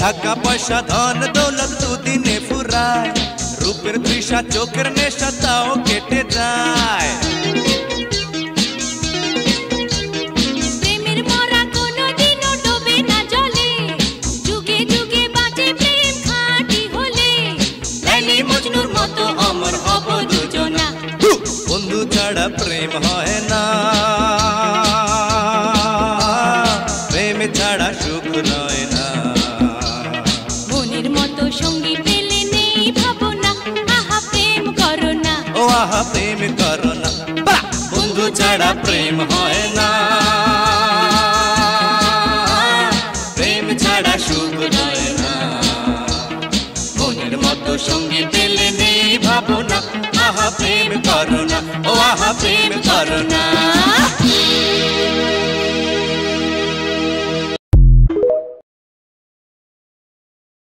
টাকা পয়সা ধন দৌলত দুদিনে ফুরায়, রূপের তৃষা চোখের নেশা তাও কেটে যায়। প্রেমের মরা কোনোদিনও ডোবে না জলে, যুগে যুগে বাঁচে প্রেম খাঁটি হলে। লাইলি মজনুর মতো অমর হব দুজনা, বন্ধু ছাড়া প্রেম হয় না, প্রেম ছাড়া সুখ রয় না। মনের মতো সঙ্গী পেলে নেই ভাবনা, আহা প্রেম করো না, ও আহা প্রেম করো না। বন্ধু ছাড়া প্রেম হয় না, প্রেম ছাড়া সুখ রয় না। মনের মতো সঙ্গী পেলে নেই ভাবনা, আহা প্রেম করো না, ও আহা প্রেম করো না।